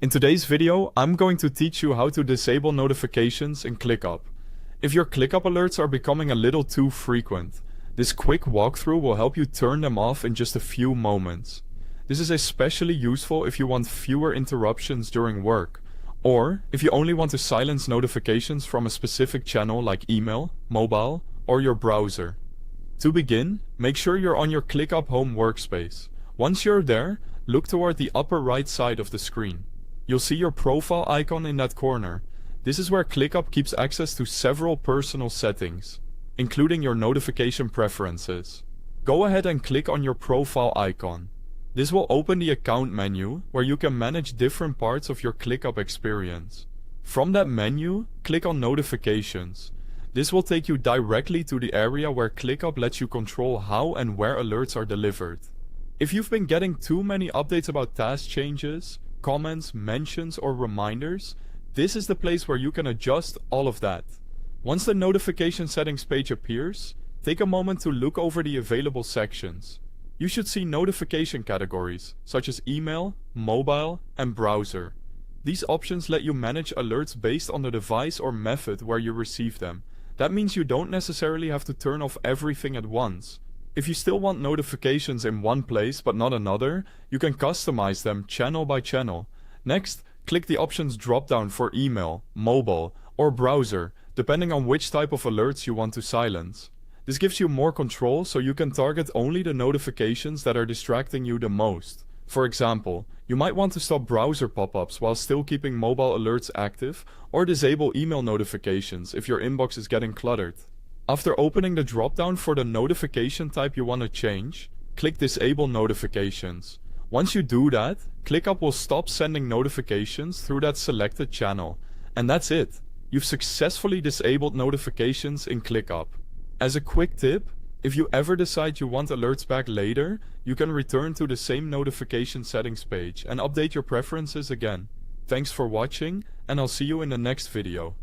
In today's video, I'm going to teach you how to disable notifications in ClickUp. If your ClickUp alerts are becoming a little too frequent, this quick walkthrough will help you turn them off in just a few moments. This is especially useful if you want fewer interruptions during work, or if you only want to silence notifications from a specific channel like email, mobile, or your browser. To begin, make sure you're on your ClickUp home workspace. Once you're there, look toward the upper right side of the screen. You'll see your profile icon in that corner. This is where ClickUp keeps access to several personal settings, including your notification preferences. Go ahead and click on your profile icon. This will open the account menu, where you can manage different parts of your ClickUp experience. From that menu, click on Notifications. This will take you directly to the area where ClickUp lets you control how and where alerts are delivered. If you've been getting too many updates about task changes, comments, mentions, or reminders, this is the place where you can adjust all of that. Once the notification settings page appears, take a moment to look over the available sections. You should see notification categories, such as email, mobile, and browser. These options let you manage alerts based on the device or method where you receive them. That means you don't necessarily have to turn off everything at once. If you still want notifications in one place but not another, you can customize them channel by channel. Next, click the options drop-down for email, mobile, or browser, depending on which type of alerts you want to silence. This gives you more control so you can target only the notifications that are distracting you the most. For example, you might want to stop browser pop-ups while still keeping mobile alerts active, or disable email notifications if your inbox is getting cluttered. After opening the drop-down for the notification type you want to change, click Disable Notifications. Once you do that, ClickUp will stop sending notifications through that selected channel. And that's it. You've successfully disabled notifications in ClickUp. As a quick tip, if you ever decide you want alerts back later, you can return to the same notification settings page and update your preferences again. Thanks for watching, and I'll see you in the next video.